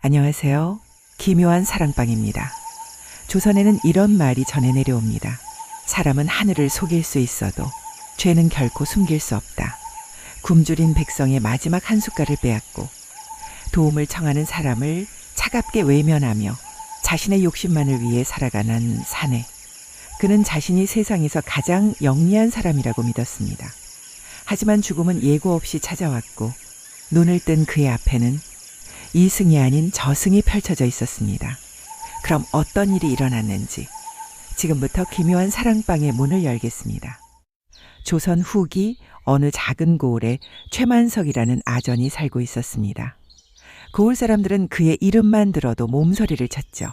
안녕하세요. 기묘한 사랑방입니다. 조선에는 이런 말이 전해 내려옵니다. 사람은 하늘을 속일 수 있어도 죄는 결코 숨길 수 없다. 굶주린 백성의 마지막 한 숟갈을 빼앗고 도움을 청하는 사람을 차갑게 외면하며 자신의 욕심만을 위해 살아가는 사내. 그는 자신이 세상에서 가장 영리한 사람이라고 믿었습니다. 하지만 죽음은 예고 없이 찾아왔고 눈을 뜬 그의 앞에는 이승이 아닌 저승이 펼쳐져 있었습니다. 그럼 어떤 일이 일어났는지 지금부터 기묘한 사랑방의 문을 열겠습니다. 조선 후기 어느 작은 고을에 최만석이라는 아전이 살고 있었습니다. 고을 사람들은 그의 이름만 들어도 몸서리를 쳤죠.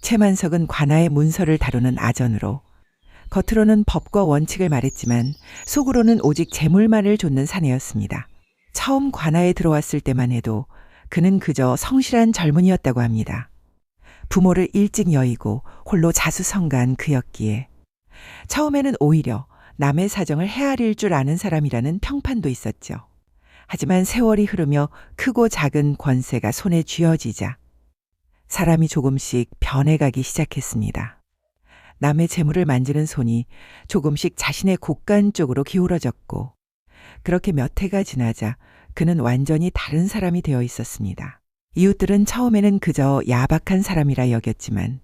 최만석은 관아의 문서를 다루는 아전으로 겉으로는 법과 원칙을 말했지만 속으로는 오직 재물만을 좇는 사내였습니다. 처음 관아에 들어왔을 때만 해도 그는 그저 성실한 젊은이였다고 합니다. 부모를 일찍 여의고 홀로 자수성가한 그였기에 처음에는 오히려 남의 사정을 헤아릴 줄 아는 사람이라는 평판도 있었죠. 하지만 세월이 흐르며 크고 작은 권세가 손에 쥐어지자 사람이 조금씩 변해가기 시작했습니다. 남의 재물을 만지는 손이 조금씩 자신의 곳간 쪽으로 기울어졌고 그렇게 몇 해가 지나자 그는 완전히 다른 사람이 되어 있었습니다. 이웃들은 처음에는 그저 야박한 사람이라 여겼지만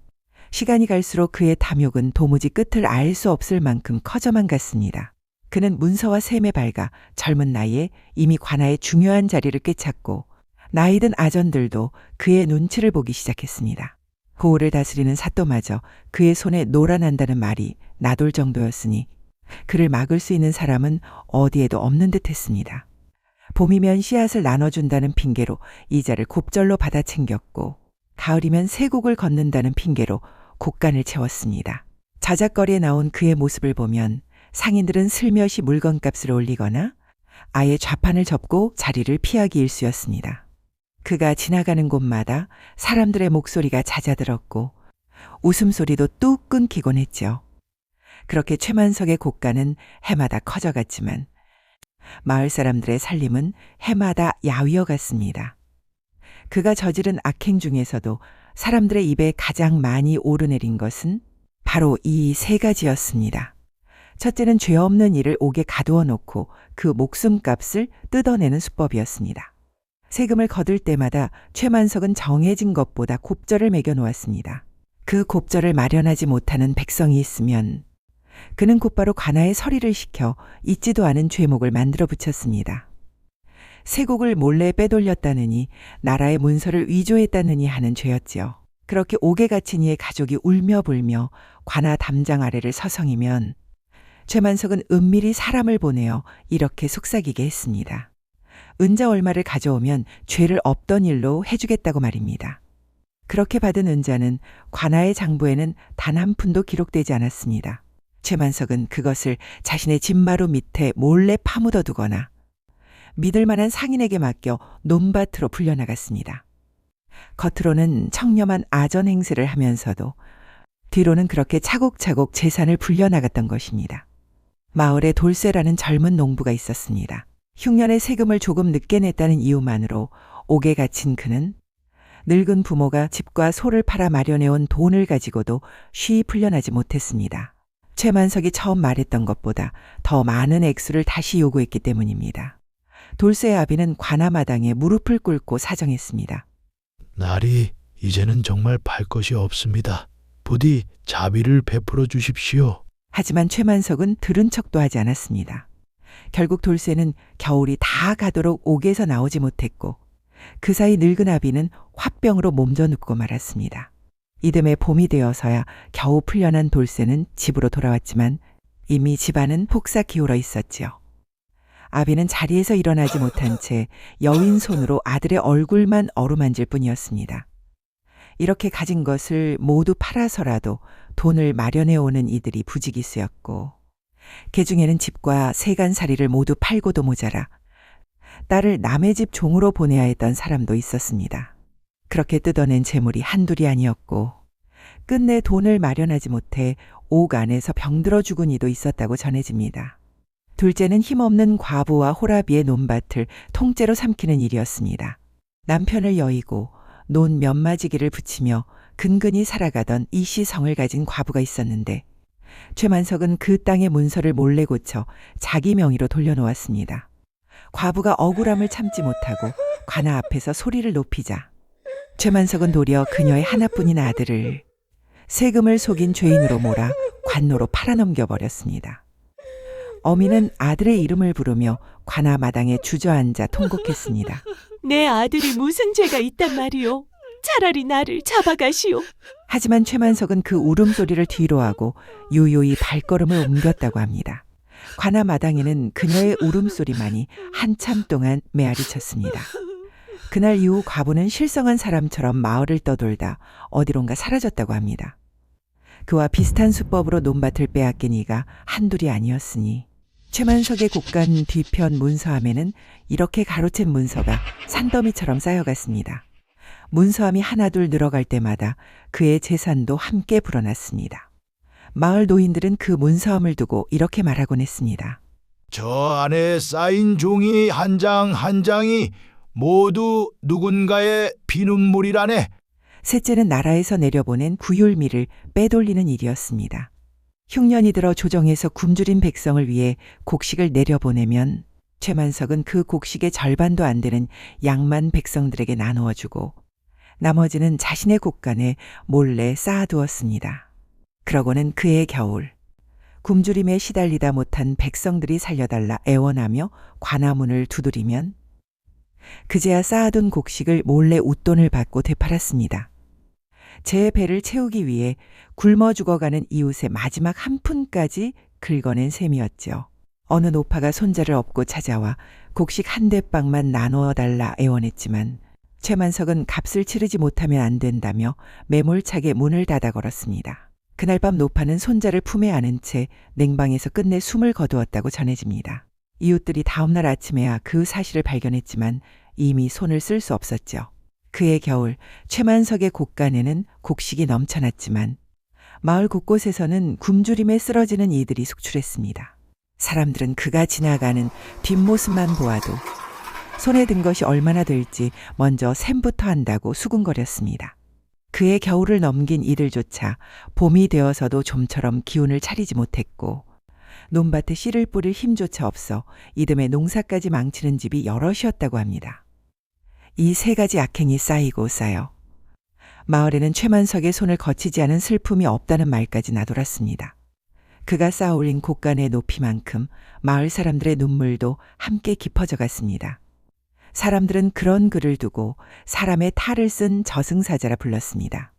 시간이 갈수록 그의 탐욕은 도무지 끝을 알 수 없을 만큼 커져만 갔습니다. 그는 문서와 셈에 밝아 젊은 나이에 이미 관아의 중요한 자리를 꿰찼고 나이 든 아전들도 그의 눈치를 보기 시작했습니다. 고을을 다스리는 사또마저 그의 손에 노란한다는 말이 나돌 정도였으니 그를 막을 수 있는 사람은 어디에도 없는 듯 했습니다. 봄이면 씨앗을 나눠준다는 핑계로 이자를 곱절로 받아 챙겼고 가을이면 세곡을 걷는다는 핑계로 곡간을 채웠습니다. 자작거리에 나온 그의 모습을 보면 상인들은 슬며시 물건값을 올리거나 아예 좌판을 접고 자리를 피하기 일쑤였습니다. 그가 지나가는 곳마다 사람들의 목소리가 잦아들었고 웃음소리도 뚝 끊기곤 했죠. 그렇게 최만석의 곡간은 해마다 커져갔지만 마을 사람들의 살림은 해마다 야위어 갔습니다. 그가 저지른 악행 중에서도 사람들의 입에 가장 많이 오르내린 것은 바로 이 세 가지였습니다. 첫째는 죄 없는 일을 옥에 가두어 놓고 그 목숨값을 뜯어내는 수법이었습니다. 세금을 거둘 때마다 최만석은 정해진 것보다 곱절을 매겨 놓았습니다. 그 곱절을 마련하지 못하는 백성이 있으면 그는 곧바로 관아에 서리를 시켜 잊지도 않은 죄목을 만들어 붙였습니다. 세곡을 몰래 빼돌렸다느니 나라의 문서를 위조했다느니 하는 죄였지요. 그렇게 옥에 갇힌 이의 가족이 울며 불며 관아 담장 아래를 서성이면 최만석은 은밀히 사람을 보내어 이렇게 속삭이게 했습니다. 은자 얼마를 가져오면 죄를 없던 일로 해주겠다고 말입니다. 그렇게 받은 은자는 관아의 장부에는 단 한 푼도 기록되지 않았습니다. 최만석은 그것을 자신의 집마루 밑에 몰래 파묻어 두거나 믿을 만한 상인에게 맡겨 논밭으로 불려나갔습니다. 겉으로는 청렴한 아전 행세를 하면서도 뒤로는 그렇게 차곡차곡 재산을 불려나갔던 것입니다. 마을에 돌쇠라는 젊은 농부가 있었습니다. 흉년의 세금을 조금 늦게 냈다는 이유만으로 옥에 갇힌 그는 늙은 부모가 집과 소를 팔아 마련해온 돈을 가지고도 쉬이 풀려나지 못했습니다. 최만석이 처음 말했던 것보다 더 많은 액수를 다시 요구했기 때문입니다. 돌쇠의 아비는 관아마당에 무릎을 꿇고 사정했습니다. 날이 이제는 정말 팔 것이 없습니다. 부디 자비를 베풀어 주십시오. 하지만 최만석은 들은 척도 하지 않았습니다. 결국 돌쇠는 겨울이 다 가도록 옥에서 나오지 못했고 그 사이 늙은 아비는 화병으로 몸져 눕고 말았습니다. 이듬해 봄이 되어서야 겨우 풀려난 돌쇠는 집으로 돌아왔지만 이미 집안은 폭삭 기울어 있었지요. 아비는 자리에서 일어나지 못한 채 여인 손으로 아들의 얼굴만 어루만질 뿐이었습니다. 이렇게 가진 것을 모두 팔아서라도 돈을 마련해 오는 이들이 부지기수였고 그 중에는 집과 세간살이를 모두 팔고도 모자라 딸을 남의 집 종으로 보내야 했던 사람도 있었습니다. 그렇게 뜯어낸 재물이 한둘이 아니었고 끝내 돈을 마련하지 못해 옥 안에서 병들어 죽은 이도 있었다고 전해집니다. 둘째는 힘없는 과부와 호라비의 논밭을 통째로 삼키는 일이었습니다. 남편을 여의고 논 면마지기를 붙이며 근근히 살아가던 이씨성을 가진 과부가 있었는데 최만석은 그 땅의 문서를 몰래 고쳐 자기 명의로 돌려놓았습니다. 과부가 억울함을 참지 못하고 관아 앞에서 소리를 높이자 최만석은 도리어 그녀의 하나뿐인 아들을 세금을 속인 죄인으로 몰아 관노로 팔아넘겨 버렸습니다. 어미는 아들의 이름을 부르며 관아 마당에 주저앉아 통곡했습니다. 내 아들이 무슨 죄가 있단 말이오. 차라리 나를 잡아가시오. 하지만 최만석은 그 울음소리를 뒤로하고 유유히 발걸음을 옮겼다고 합니다. 관아 마당에는 그녀의 울음소리만이 한참 동안 메아리쳤습니다. 그날 이후 과부는 실성한 사람처럼 마을을 떠돌다 어디론가 사라졌다고 합니다. 그와 비슷한 수법으로 논밭을 빼앗긴 이가 한둘이 아니었으니 최만석의 곡간 뒤편 문서함에는 이렇게 가로챈 문서가 산더미처럼 쌓여갔습니다. 문서함이 하나둘 늘어갈 때마다 그의 재산도 함께 불어났습니다. 마을 노인들은 그 문서함을 두고 이렇게 말하곤 했습니다. 저 안에 쌓인 종이 한 장 한 장이 모두 누군가의 피눈물이라네. 셋째는 나라에서 내려보낸 구휼미를 빼돌리는 일이었습니다. 흉년이 들어 조정에서 굶주린 백성을 위해 곡식을 내려보내면 최만석은 그 곡식의 절반도 안 되는 양만 백성들에게 나누어 주고 나머지는 자신의 곡간에 몰래 쌓아두었습니다. 그러고는 그해 겨울 굶주림에 시달리다 못한 백성들이 살려달라 애원하며 관아문을 두드리면 그제야 쌓아둔 곡식을 몰래 웃돈을 받고 되팔았습니다. 제 배를 채우기 위해 굶어 죽어가는 이웃의 마지막 한 푼까지 긁어낸 셈이었죠. 어느 노파가 손자를 업고 찾아와 곡식 한 대빵만 나누어 달라 애원했지만 최만석은 값을 치르지 못하면 안 된다며 매몰차게 문을 닫아 걸었습니다. 그날 밤 노파는 손자를 품에 안은 채 냉방에서 끝내 숨을 거두었다고 전해집니다. 이웃들이 다음날 아침에야 그 사실을 발견했지만 이미 손을 쓸 수 없었죠. 그해 겨울 최만석의 곡간에는 곡식이 넘쳐났지만 마을 곳곳에서는 굶주림에 쓰러지는 이들이 속출했습니다. 사람들은 그가 지나가는 뒷모습만 보아도 손에 든 것이 얼마나 될지 먼저 셈부터 한다고 수군거렸습니다. 그해 겨울을 넘긴 이들조차 봄이 되어서도 좀처럼 기운을 차리지 못했고 논밭에 씨를 뿌릴 힘조차 없어 이듬해 농사까지 망치는 집이 여럿이었다고 합니다. 이 세 가지 악행이 쌓이고 쌓여 마을에는 최만석의 손을 거치지 않은 슬픔이 없다는 말까지 나돌았습니다. 그가 쌓아올린 곡간의 높이만큼 마을 사람들의 눈물도 함께 깊어져 갔습니다. 사람들은 그런 글을 두고 사람의 탈을 쓴 저승사자라 불렀습니다.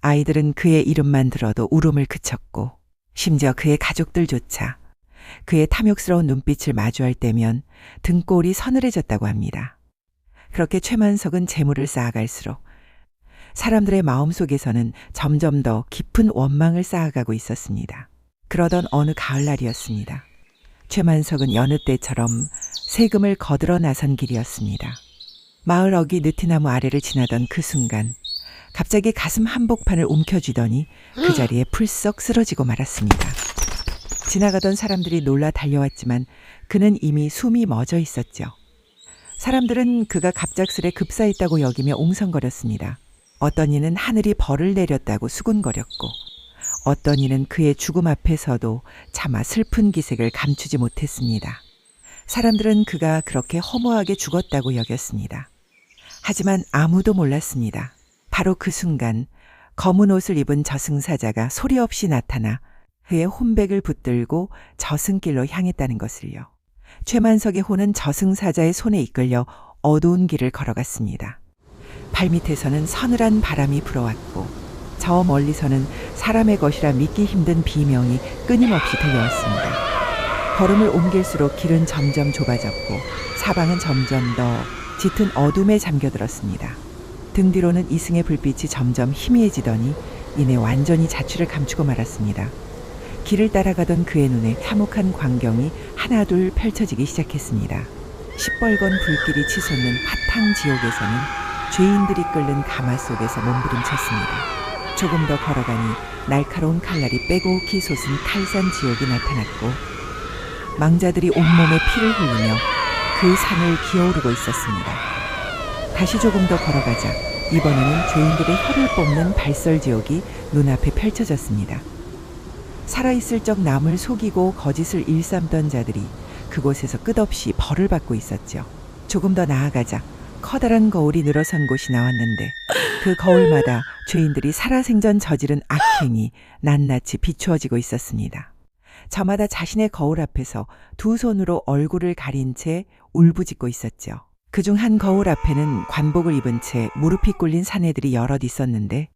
아이들은 그의 이름만 들어도 울음을 그쳤고 심지어 그의 가족들조차 그의 탐욕스러운 눈빛을 마주할 때면 등골이 서늘해졌다고 합니다. 그렇게 최만석은 재물을 쌓아갈수록 사람들의 마음속에서는 점점 더 깊은 원망을 쌓아가고 있었습니다. 그러던 어느 가을날이었습니다. 최만석은 여느 때처럼 세금을 거들어 나선 길이었습니다. 마을 어귀 느티나무 아래를 지나던 그 순간 갑자기 가슴 한복판을 움켜쥐더니 그 자리에 풀썩 쓰러지고 말았습니다. 지나가던 사람들이 놀라 달려왔지만 그는 이미 숨이 멎어 있었죠. 사람들은 그가 갑작스레 급사했다고 여기며 웅성거렸습니다. 어떤 이는 하늘이 벌을 내렸다고 수군거렸고 어떤 이는 그의 죽음 앞에서도 차마 슬픈 기색을 감추지 못했습니다. 사람들은 그가 그렇게 허무하게 죽었다고 여겼습니다. 하지만 아무도 몰랐습니다. 바로 그 순간 검은 옷을 입은 저승사자가 소리 없이 나타나 그의 혼백을 붙들고 저승길로 향했다는 것을요. 최만석의 혼은 저승사자의 손에 이끌려 어두운 길을 걸어갔습니다. 발밑에서는 서늘한 바람이 불어왔고 저 멀리서는 사람의 것이라 믿기 힘든 비명이 끊임없이 들려왔습니다. 걸음을 옮길수록 길은 점점 좁아졌고 사방은 점점 더 짙은 어둠에 잠겨들었습니다. 등 뒤로는 이승의 불빛이 점점 희미해지더니 이내 완전히 자취를 감추고 말았습니다. 길을 따라가던 그의 눈에 화목한 광경이 하나둘 펼쳐지기 시작했습니다. 시뻘건 불길이 치솟는 화탕 지옥에서는 죄인들이 끓는 가마 속에서 몸부림쳤습니다. 조금 더 걸어가니 날카로운 칼날이 빼곡히 솟은 칼산 지옥이 나타났고 망자들이 온몸에 피를 흘리며 그 산을 기어오르고 있었습니다. 다시 조금 더 걸어가자 이번에는 죄인들의 혀를 뽑는 발설지옥이 눈앞에 펼쳐졌습니다. 살아있을 적 남을 속이고 거짓을 일삼던 자들이 그곳에서 끝없이 벌을 받고 있었죠. 조금 더 나아가자 커다란 거울이 늘어선 곳이 나왔는데 그 거울마다 죄인들이 살아생전 저지른 악행이 낱낱이 비추어지고 있었습니다. 저마다 자신의 거울 앞에서 두 손으로 얼굴을 가린 채 울부짖고 있었죠. 그중 한 거울 앞에는 관복을 입은 채 무릎이 꿇린 사내들이 여럿 있었는데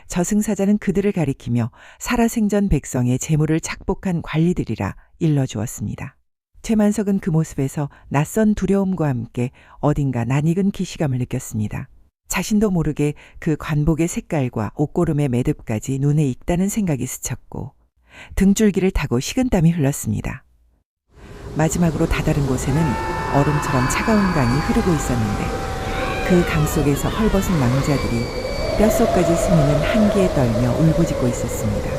저승사자는 그들을 가리키며 살아생전 백성의 재물을 착복한 관리들이라 일러주었습니다. 최만석은 그 모습에서 낯선 두려움과 함께 어딘가 낯익은 기시감을 느꼈습니다. 자신도 모르게 그 관복의 색깔과 옷고름의 매듭까지 눈에 익다는 생각이 스쳤고 등줄기를 타고 식은땀이 흘렀습니다. 마지막으로 다다른 곳에는 얼음처럼 차가운 강이 흐르고 있었는데 그 강 속에서 헐벗은 망자들이 뼛속까지 스미는 한기에 떨며 울부짖고 있었습니다.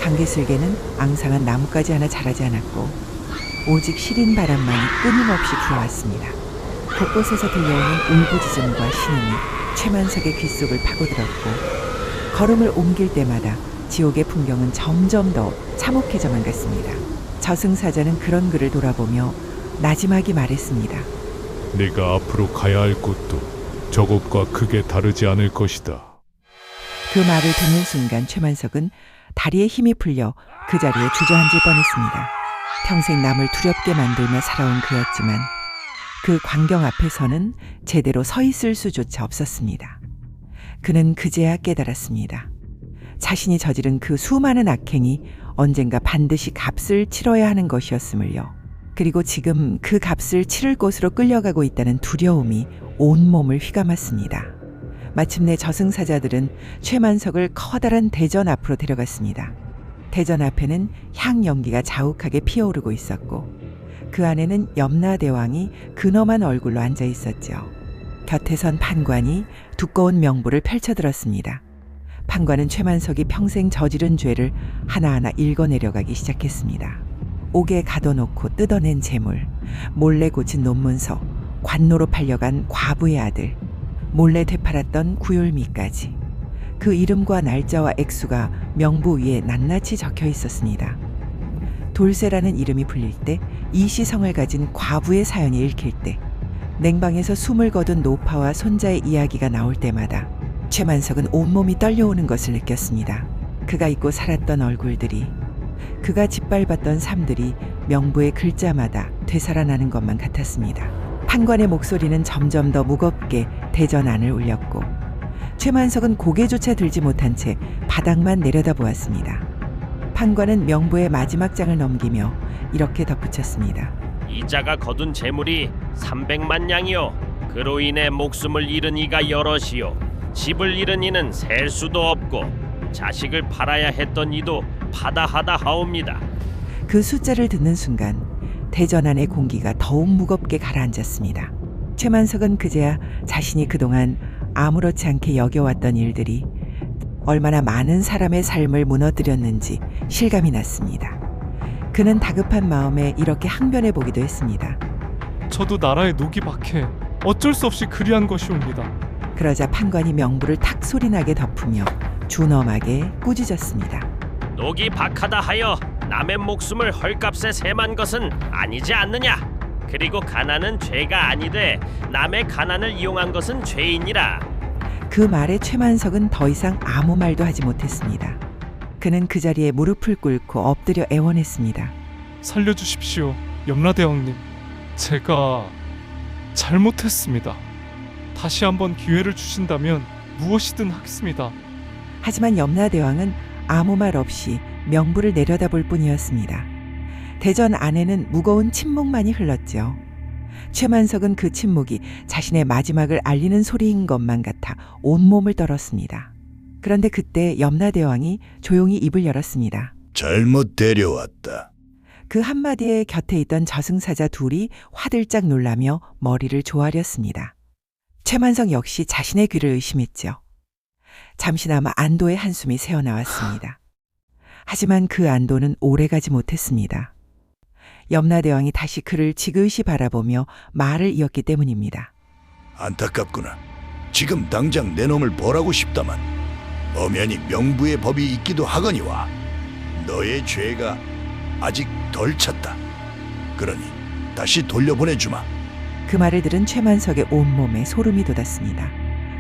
강계슬개는 앙상한 나뭇가지 하나 자라지 않았고 오직 시린 바람만이 끊임없이 불어왔습니다. 곳곳에서 들려오는 울부짖음과 신음이 최만석의 귓속을 파고들었고 걸음을 옮길 때마다 지옥의 풍경은 점점 더 참혹해져만 갔습니다. 저승사자는 그런 그를 돌아보며 나지막이 말했습니다. 내가 앞으로 가야 할 곳도 저곳과 크게 다르지 않을 것이다. 그 말을 듣는 순간 최만석은 다리에 힘이 풀려 그 자리에 주저앉을 뻔했습니다. 평생 남을 두렵게 만들며 살아온 그였지만 그 광경 앞에서는 제대로 서 있을 수조차 없었습니다. 그는 그제야 깨달았습니다. 자신이 저지른 그 수많은 악행이 언젠가 반드시 값을 치러야 하는 것이었음을요. 그리고 지금 그 값을 치를 곳으로 끌려가고 있다는 두려움이 온몸을 휘감았습니다. 마침내 저승사자들은 최만석을 커다란 대전 앞으로 데려갔습니다. 대전 앞에는 향연기가 자욱하게 피어오르고 있었고 그 안에는 염라대왕이 근엄한 얼굴로 앉아 있었죠. 곁에 선 판관이 두꺼운 명부를 펼쳐들었습니다. 판관은 최만석이 평생 저지른 죄를 하나하나 읽어내려가기 시작했습니다. 옥에 가둬놓고 뜯어낸 재물, 몰래 고친 논문서, 관노로 팔려간 과부의 아들, 몰래 되팔았던 구율미까지 그 이름과 날짜와 액수가 명부 위에 낱낱이 적혀 있었습니다. 돌쇠라는 이름이 불릴 때, 이시성을 가진 과부의 사연이 읽힐 때, 냉방에서 숨을 거둔 노파와 손자의 이야기가 나올 때마다 최만석은 온몸이 떨려오는 것을 느꼈습니다. 그가 잊고 살았던 얼굴들이, 그가 짓밟았던 삶들이 명부의 글자마다 되살아나는 것만 같았습니다. 판관의 목소리는 점점 더 무겁게 대전 안을 울렸고 최만석은 고개조차 들지 못한 채 바닥만 내려다보았습니다. 판관은 명부의 마지막 장을 넘기며 이렇게 덧붙였습니다. 이자가 거둔 재물이 300만 양이요 그로 인해 목숨을 잃은 이가 여럿이요 집을 잃은 이는 셀 수도 없고 자식을 팔아야 했던 이도 파다하다 하옵니다. 그 숫자를 듣는 순간 대전 안의 공기가 더욱 무겁게 가라앉았습니다. 최만석은 그제야 자신이 그동안 아무렇지 않게 여겨왔던 일들이 얼마나 많은 사람의 삶을 무너뜨렸는지 실감이 났습니다. 그는 다급한 마음에 이렇게 항변해 보기도 했습니다. 저도 나라의 녹이 박해 어쩔 수 없이 그리한 것이옵니다. 그러자 판관이 명부를 탁 소리나게 덮으며 준엄하게 꾸짖었습니다. 녹이 박하다 하여 남의 목숨을 헐값에 세만 것은 아니지 않느냐. 그리고 가난은 죄가 아니되 남의 가난을 이용한 것은 죄이니라. 그 말에 최만석은 더 이상 아무 말도 하지 못했습니다. 그는 그 자리에 무릎을 꿇고 엎드려 애원했습니다. 살려주십시오, 염라대왕님. 제가 잘못했습니다. 다시 한번 기회를 주신다면 무엇이든 하겠습니다. 하지만 염라대왕은 아무 말 없이 명부를 내려다볼 뿐이었습니다. 대전 안에는 무거운 침묵만이 흘렀죠. 최만석은 그 침묵이 자신의 마지막을 알리는 소리인 것만 같아 온몸을 떨었습니다. 그런데 그때 염라대왕이 조용히 입을 열었습니다. 잘못 데려왔다. 그 한마디에 곁에 있던 저승사자 둘이 화들짝 놀라며 머리를 조아렸습니다. 최만석 역시 자신의 귀를 의심했죠. 잠시나마 안도의 한숨이 새어나왔습니다. 하지만 그 안도는 오래가지 못했습니다. 염라대왕이 다시 그를 지그시 바라보며 말을 이었기 때문입니다. 안타깝구나. 지금 당장 내 놈을 벌하고 싶다만 엄연히 명부의 법이 있기도 하거니와 너의 죄가 아직 덜 찼다. 그러니 다시 돌려보내주마. 그 말을 들은 최만석의 온몸에 소름이 돋았습니다.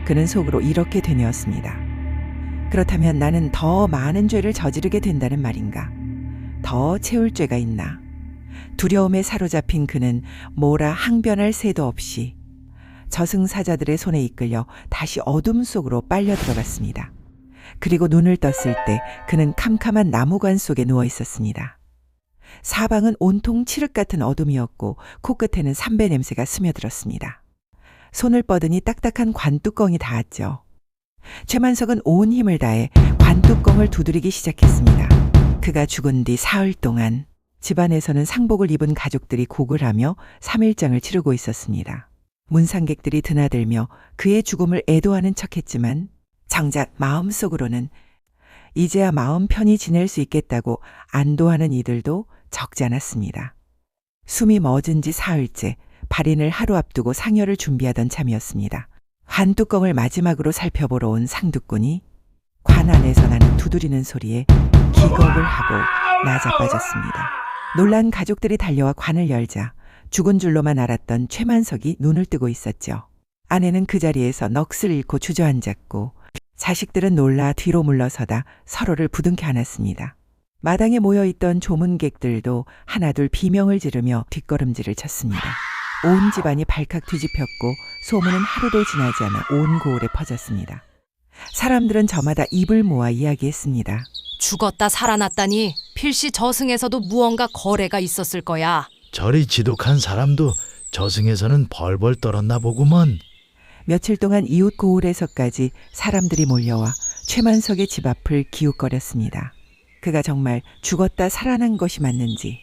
그는 속으로 이렇게 되뇌었습니다. 그렇다면 나는 더 많은 죄를 저지르게 된다는 말인가? 더 채울 죄가 있나? 두려움에 사로잡힌 그는 뭐라 항변할 새도 없이 저승사자들의 손에 이끌려 다시 어둠 속으로 빨려 들어갔습니다. 그리고 눈을 떴을 때 그는 캄캄한 나무관 속에 누워 있었습니다. 사방은 온통 칠흑 같은 어둠이었고 코끝에는 삼배 냄새가 스며들었습니다. 손을 뻗으니 딱딱한 관뚜껑이 닿았죠. 최만석은 온 힘을 다해 관뚜껑을 두드리기 시작했습니다. 그가 죽은 뒤 사흘 동안 집안에서는 상복을 입은 가족들이 곡을 하며 3일장을 치르고 있었습니다. 문상객들이 드나들며 그의 죽음을 애도하는 척했지만 정작 마음속으로는 이제야 마음 편히 지낼 수 있겠다고 안도하는 이들도 적지 않았습니다. 숨이 멎은 지 사흘째, 발인을 하루 앞두고 상여를 준비하던 참이었습니다. 관뚜껑을 마지막으로 살펴보러 온 상두꾼이 관 안에서 나는 두드리는 소리에 기겁을 하고 나자빠졌습니다. 놀란 가족들이 달려와 관을 열자 죽은 줄로만 알았던 최만석이 눈을 뜨고 있었죠. 아내는 그 자리에서 넋을 잃고 주저앉았고 자식들은 놀라 뒤로 물러서다 서로를 부둥켜 안았습니다. 마당에 모여있던 조문객들도 하나둘 비명을 지르며 뒷걸음질을 쳤습니다. 온 집안이 발칵 뒤집혔고 소문은 하루도 지나지 않아 온 고을에 퍼졌습니다. 사람들은 저마다 입을 모아 이야기했습니다. 죽었다 살아났다니 필시 저승에서도 무언가 거래가 있었을 거야. 저리 지독한 사람도 저승에서는 벌벌 떨었나 보구먼. 며칠 동안 이웃 고을에서까지 사람들이 몰려와 최만석의 집 앞을 기웃거렸습니다. 그가 정말 죽었다 살아난 것이 맞는지,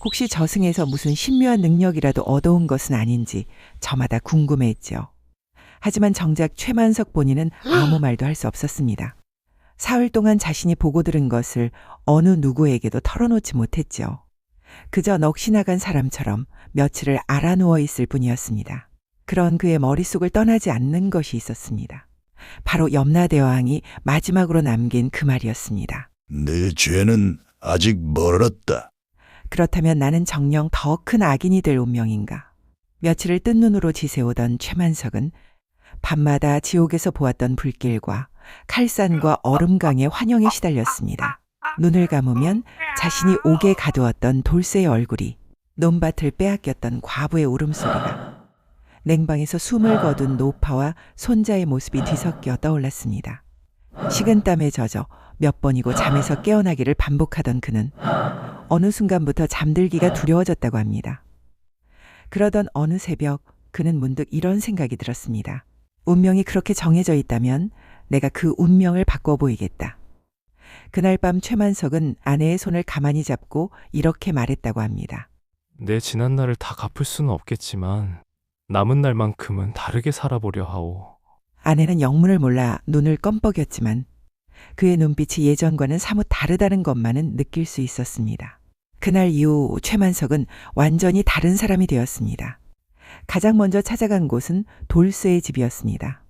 혹시 저승에서 무슨 신묘한 능력이라도 얻어온 것은 아닌지 저마다 궁금해했죠. 하지만 정작 최만석 본인은 아무 말도 할 수 없었습니다. 사흘 동안 자신이 보고 들은 것을 어느 누구에게도 털어놓지 못했죠. 그저 넋이 나간 사람처럼 며칠을 알아누워 있을 뿐이었습니다. 그런 그의 머릿속을 떠나지 않는 것이 있었습니다. 바로 염라대왕이 마지막으로 남긴 그 말이었습니다. 내 죄는 아직 멀었다. 그렇다면 나는 정녕 더 큰 악인이 될 운명인가? 며칠을 뜬 눈으로 지새우던 최만석은 밤마다 지옥에서 보았던 불길과 칼산과 얼음강의 환영에 시달렸습니다. 눈을 감으면 자신이 옥에 가두었던 돌쇠의 얼굴이, 논밭을 빼앗겼던 과부의 울음소리가, 냉방에서 숨을 거둔 노파와 손자의 모습이 뒤섞여 떠올랐습니다. 식은땀에 젖어 몇 번이고 잠에서 깨어나기를 반복하던 그는 어느 순간부터 잠들기가 두려워졌다고 합니다. 그러던 어느 새벽 그는 문득 이런 생각이 들었습니다. 운명이 그렇게 정해져 있다면 내가 그 운명을 바꿔 보이겠다. 그날 밤 최만석은 아내의 손을 가만히 잡고 이렇게 말했다고 합니다. 내 지난 날을 다 갚을 수는 없겠지만 남은 날만큼은 다르게 살아보려 하오. 아내는 영문을 몰라 눈을 껌뻑였지만 그의 눈빛이 예전과는 사뭇 다르다는 것만은 느낄 수 있었습니다. 그날 이후 최만석은 완전히 다른 사람이 되었습니다. 가장 먼저 찾아간 곳은 돌쇠의 집이었습니다.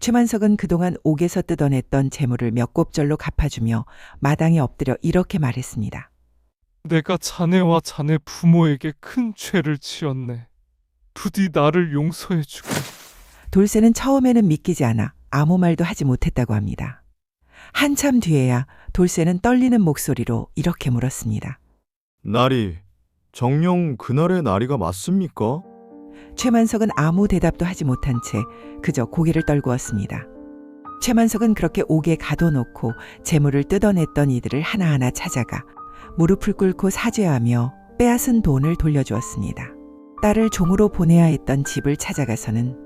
최만석은 그동안 옥에서 뜯어냈던 재물을 몇 곱절로 갚아주며 마당에 엎드려 이렇게 말했습니다. 내가 자네와 자네 부모에게 큰 죄를 지었네. 부디 나를 용서해 주고. 돌쇠는 처음에는 믿기지 않아 아무 말도 하지 못했다고 합니다. 한참 뒤에야 돌쇠는 떨리는 목소리로 이렇게 물었습니다. 날이 정녕 그날의 날이가 맞습니까? 최만석은 아무 대답도 하지 못한 채 그저 고개를 떨구었습니다. 최만석은 그렇게 옥에 가둬놓고 재물을 뜯어냈던 이들을 하나하나 찾아가 무릎을 꿇고 사죄하며 빼앗은 돈을 돌려주었습니다. 딸을 종으로 보내야 했던 집을 찾아가서는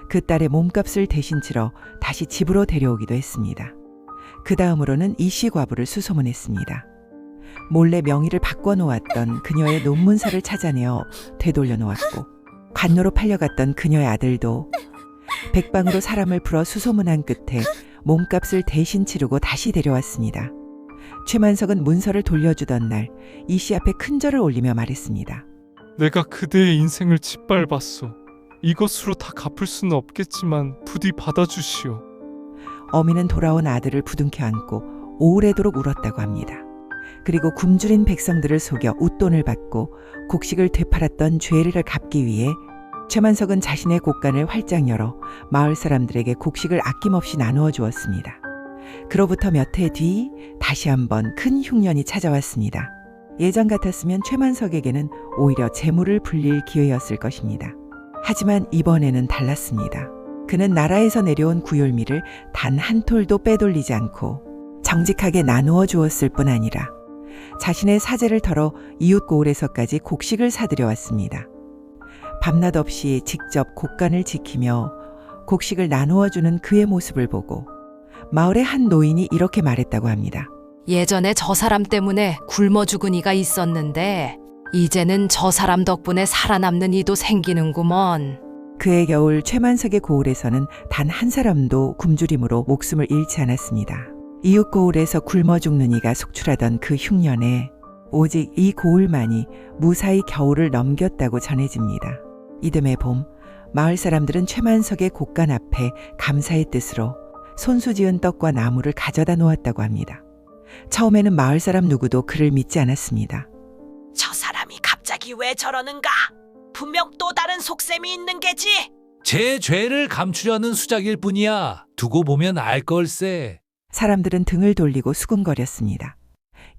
그 딸의 몸값을 대신 치러 다시 집으로 데려오기도 했습니다. 그 다음으로는 이씨 과부를 수소문했습니다. 몰래 명의를 바꿔놓았던 그녀의 논문서를 찾아내어 되돌려 놓았고, 관노로 팔려갔던 그녀의 아들도 백방으로 사람을 풀어 수소문한 끝에 몸값을 대신 치르고 다시 데려왔습니다. 최만석은 문서를 돌려주던 날 이씨 앞에 큰절을 올리며 말했습니다. 내가 그대의 인생을 짓밟았소. 이것으로 다 갚을 수는 없겠지만 부디 받아주시오. 어미는 돌아온 아들을 부둥켜 안고 오래도록 울었다고 합니다. 그리고 굶주린 백성들을 속여 웃돈을 받고 곡식을 되팔았던 죄를 갚기 위해 최만석은 자신의 곳간을 활짝 열어 마을 사람들에게 곡식을 아낌없이 나누어 주었습니다. 그로부터 몇 해 뒤 다시 한번 큰 흉년이 찾아왔습니다. 예전 같았으면 최만석에게는 오히려 재물을 불릴 기회였을 것입니다. 하지만 이번에는 달랐습니다. 그는 나라에서 내려온 구휼미를 단 한 톨도 빼돌리지 않고 정직하게 나누어 주었을 뿐 아니라 자신의 사재를 털어 이웃 고을에서까지 곡식을 사들여 왔습니다. 밤낮 없이 직접 곳간을 지키며 곡식을 나누어 주는 그의 모습을 보고 마을의 한 노인이 이렇게 말했다고 합니다. 예전에 저 사람 때문에 굶어 죽은 이가 있었는데 이제는 저 사람 덕분에 살아남는 이도 생기는구먼. 그해 겨울 최만석의 고을에서는 단 한 사람도 굶주림으로 목숨을 잃지 않았습니다. 이웃 고을에서 굶어 죽는 이가 속출하던 그 흉년에 오직 이 고을만이 무사히 겨울을 넘겼다고 전해집니다. 이듬해 봄, 마을 사람들은 최만석의 곳간 앞에 감사의 뜻으로 손수지은 떡과 나물을 가져다 놓았다고 합니다. 처음에는 마을 사람 누구도 그를 믿지 않았습니다. 저 사람이 갑자기 왜 저러는가? 분명 또 다른 속셈이 있는 게지. 제 죄를 감추려는 수작일 뿐이야. 두고 보면 알 걸세. 사람들은 등을 돌리고 수군거렸습니다.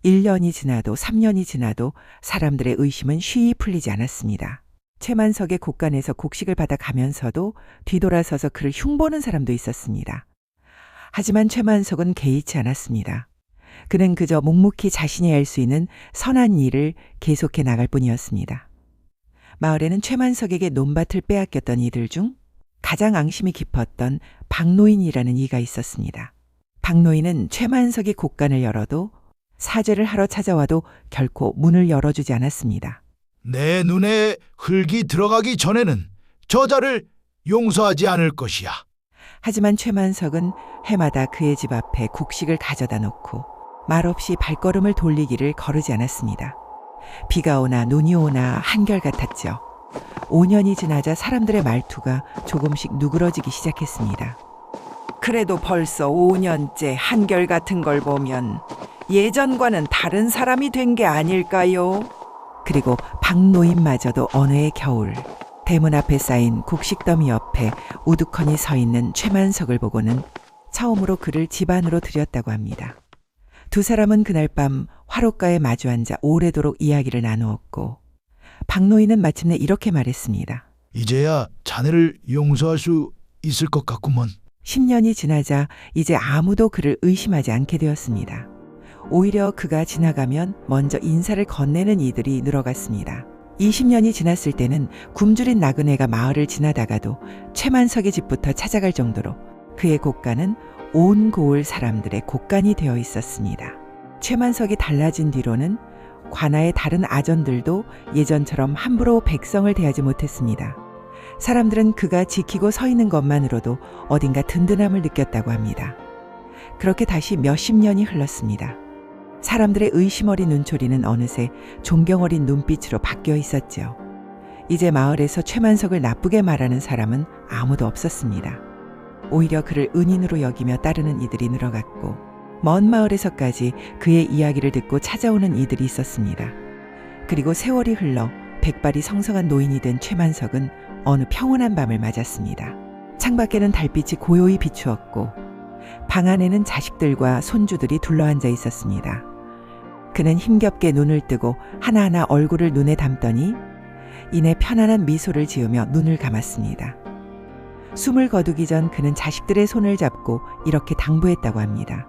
1년이 지나도 3년이 지나도 사람들의 의심은 쉬이 풀리지 않았습니다. 최만석의 곳간에서 곡식을 받아 가면서도 뒤돌아서서 그를 흉보는 사람도 있었습니다. 하지만 최만석은 개의치 않았습니다. 그는 그저 묵묵히 자신이 할 수 있는 선한 일을 계속해 나갈 뿐이었습니다. 마을에는 최만석에게 논밭을 빼앗겼던 이들 중 가장 앙심이 깊었던 박노인이라는 이가 있었습니다. 박노인은 최만석이 곳간을 열어도 사죄를 하러 찾아와도 결코 문을 열어주지 않았습니다. 내 눈에 흙이 들어가기 전에는 저자를 용서하지 않을 것이야. 하지만 최만석은 해마다 그의 집 앞에 곡식을 가져다 놓고 말없이 발걸음을 돌리기를 거르지 않았습니다. 비가 오나 눈이 오나 한결같았죠. 5년이 지나자 사람들의 말투가 조금씩 누그러지기 시작했습니다. 그래도 벌써 5년째 한결같은 걸 보면 예전과는 다른 사람이 된 게 아닐까요? 그리고 박노인마저도 어느 해 겨울 대문 앞에 쌓인 곡식더미 옆에 우두커니 서 있는 최만석을 보고는 처음으로 그를 집 안으로 들였다고 합니다. 두 사람은 그날 밤 화롯가에 마주 앉아 오래도록 이야기를 나누었고 박노인은 마침내 이렇게 말했습니다. 이제야 자네를 용서할 수 있을 것 같구먼. 10년이 지나자 이제 아무도 그를 의심하지 않게 되었습니다. 오히려 그가 지나가면 먼저 인사를 건네는 이들이 늘어갔습니다. 20년이 지났을 때는 굶주린 나그네가 마을을 지나다가도 최만석의 집부터 찾아갈 정도로 그의 곳간은 온 고을 사람들의 곳간이 되어 있었습니다. 최만석이 달라진 뒤로는 관아의 다른 아전들도 예전처럼 함부로 백성을 대하지 못했습니다. 사람들은 그가 지키고 서 있는 것만으로도 어딘가 든든함을 느꼈다고 합니다. 그렇게 다시 몇십 년이 흘렀습니다. 사람들의 의심 어린 눈초리는 어느새 존경 어린 눈빛으로 바뀌어 있었죠. 이제 마을에서 최만석을 나쁘게 말하는 사람은 아무도 없었습니다. 오히려 그를 은인으로 여기며 따르는 이들이 늘어갔고 먼 마을에서까지 그의 이야기를 듣고 찾아오는 이들이 있었습니다. 그리고 세월이 흘러 백발이 성성한 노인이 된 최만석은 어느 평온한 밤을 맞았습니다. 창밖에는 달빛이 고요히 비추었고 방 안에는 자식들과 손주들이 둘러앉아 있었습니다. 그는 힘겹게 눈을 뜨고 하나하나 얼굴을 눈에 담더니 이내 편안한 미소를 지으며 눈을 감았습니다. 숨을 거두기 전 그는 자식들의 손을 잡고 이렇게 당부했다고 합니다.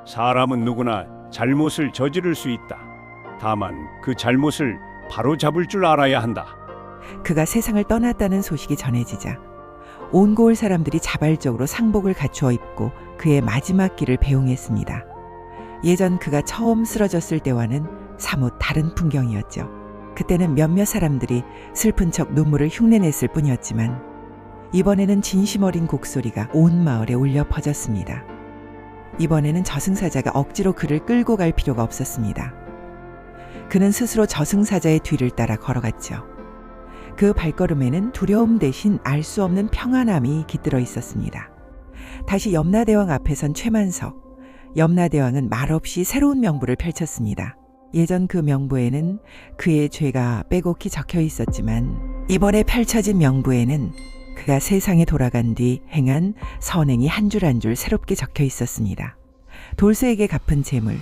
사람은 누구나 잘못을 저지를 수 있다. 다만 그 잘못을 바로잡을 줄 알아야 한다. 그가 세상을 떠났다는 소식이 전해지자 온 고을 사람들이 자발적으로 상복을 갖추어 입고 그의 마지막 길을 배웅했습니다. 예전 그가 처음 쓰러졌을 때와는 사뭇 다른 풍경이었죠. 그때는 몇몇 사람들이 슬픈 척 눈물을 흉내냈을 뿐이었지만 이번에는 진심 어린 곡소리가 온 마을에 울려 퍼졌습니다. 이번에는 저승사자가 억지로 그를 끌고 갈 필요가 없었습니다. 그는 스스로 저승사자의 뒤를 따라 걸어갔죠. 그 발걸음에는 두려움 대신 알 수 없는 평안함이 깃들어 있었습니다. 다시 염라대왕 앞에 선 최만석. 염라대왕은 말없이 새로운 명부를 펼쳤습니다. 예전 그 명부에는 그의 죄가 빼곡히 적혀 있었지만 이번에 펼쳐진 명부에는 그가 세상에 돌아간 뒤 행한 선행이 한 줄 한 줄 새롭게 적혀 있었습니다. 돌쇠에게 갚은 재물,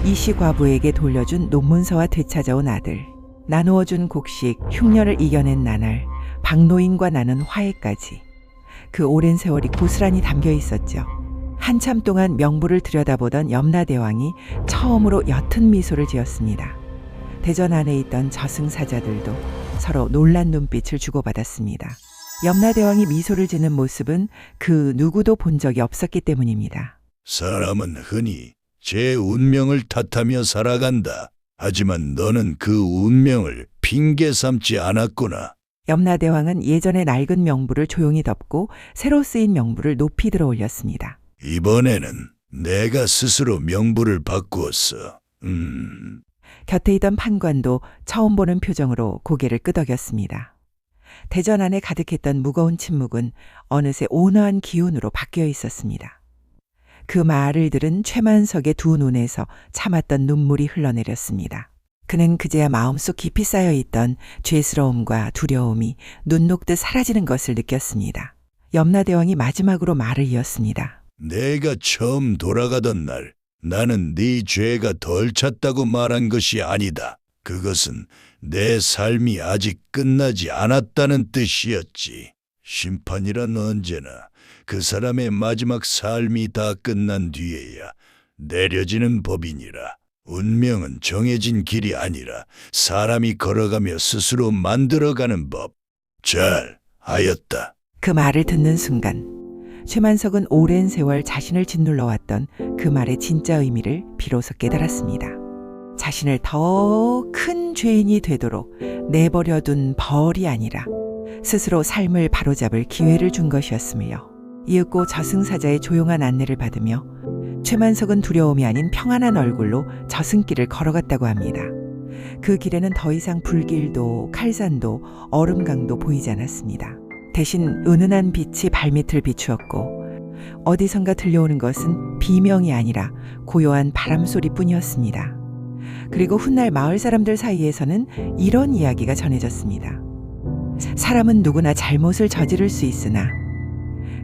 이씨 과부에게 돌려준 논문서와 되찾아온 아들, 나누어준 곡식, 흉년을 이겨낸 나날, 박노인과 나눈 화해까지 그 오랜 세월이 고스란히 담겨 있었죠. 한참 동안 명부를 들여다보던 염라대왕이 처음으로 옅은 미소를 지었습니다. 대전 안에 있던 저승사자들도 서로 놀란 눈빛을 주고받았습니다. 염라대왕이 미소를 짓는 모습은 그 누구도 본 적이 없었기 때문입니다. 사람은 흔히 제 운명을 탓하며 살아간다. 하지만 너는 그 운명을 핑계 삼지 않았구나. 염라대왕은 예전의 낡은 명부를 조용히 덮고 새로 쓰인 명부를 높이 들어 올렸습니다. 이번에는 내가 스스로 명부를 바꾸었어. 곁에 있던 판관도 처음 보는 표정으로 고개를 끄덕였습니다. 대전 안에 가득했던 무거운 침묵은 어느새 온화한 기운으로 바뀌어 있었습니다. 그 말을 들은 최만석의 두 눈에서 참았던 눈물이 흘러내렸습니다. 그는 그제야 마음속 깊이 쌓여있던 죄스러움과 두려움이 눈 녹듯 사라지는 것을 느꼈습니다. 염라대왕이 마지막으로 말을 이었습니다. 내가 처음 돌아가던 날 나는 네 죄가 덜 찼다고 말한 것이 아니다. 그것은 내 삶이 아직 끝나지 않았다는 뜻이었지. 심판이란 언제나 그 사람의 마지막 삶이 다 끝난 뒤에야 내려지는 법이니라. 운명은 정해진 길이 아니라 사람이 걸어가며 스스로 만들어가는 법. 잘 하였다. 그 말을 듣는 순간 최만석은 오랜 세월 자신을 짓눌러왔던 그 말의 진짜 의미를 비로소 깨달았습니다. 자신을 더 큰 죄인이 되도록 내버려둔 벌이 아니라 스스로 삶을 바로잡을 기회를 준 것이었으며, 이윽고 저승사자의 조용한 안내를 받으며 최만석은 두려움이 아닌 평안한 얼굴로 저승길을 걸어갔다고 합니다. 그 길에는 더 이상 불길도 칼산도 얼음강도 보이지 않았습니다. 대신 은은한 빛이 발밑을 비추었고 어디선가 들려오는 것은 비명이 아니라 고요한 바람소리뿐이었습니다. 그리고 훗날 마을 사람들 사이에서는 이런 이야기가 전해졌습니다. 사람은 누구나 잘못을 저지를 수 있으나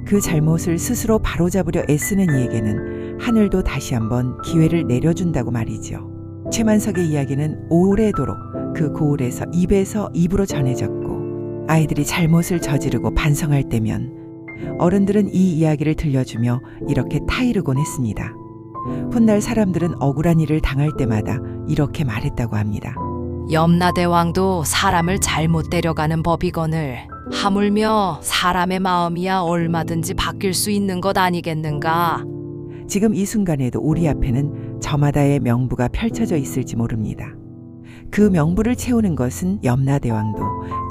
그 잘못을 스스로 바로잡으려 애쓰는 이에게는 하늘도 다시 한번 기회를 내려준다고 말이죠. 최만석의 이야기는 오래도록 그 고을에서 입에서 입으로 전해졌고, 아이들이 잘못을 저지르고 반성할 때면 어른들은 이 이야기를 들려주며 이렇게 타이르곤 했습니다. 훗날 사람들은 억울한 일을 당할 때마다 이렇게 말했다고 합니다. 염라대왕도 사람을 잘못 데려가는 법이거늘 하물며 사람의 마음이야 얼마든지 바뀔 수 있는 것 아니겠는가. 지금 이 순간에도 우리 앞에는 저마다의 명부가 펼쳐져 있을지 모릅니다. 그 명부를 채우는 것은 염라대왕도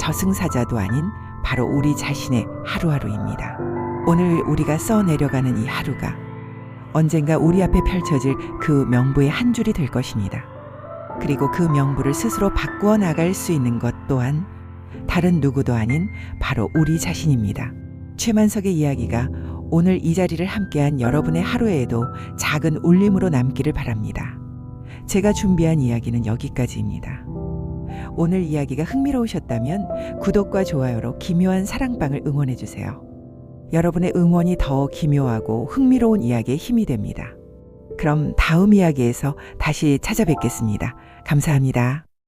저승사자도 아닌 바로 우리 자신의 하루하루입니다. 오늘 우리가 써내려가는 이 하루가 언젠가 우리 앞에 펼쳐질 그 명부의 한 줄이 될 것입니다. 그리고 그 명부를 스스로 바꾸어 나갈 수 있는 것 또한 다른 누구도 아닌 바로 우리 자신입니다. 최만석의 이야기가 오늘 이 자리를 함께한 여러분의 하루에도 작은 울림으로 남기를 바랍니다. 제가 준비한 이야기는 여기까지입니다. 오늘 이야기가 흥미로우셨다면 구독과 좋아요로 기묘한 사랑방을 응원해주세요. 여러분의 응원이 더 기묘하고 흥미로운 이야기에 힘이 됩니다. 그럼 다음 이야기에서 다시 찾아뵙겠습니다. 감사합니다.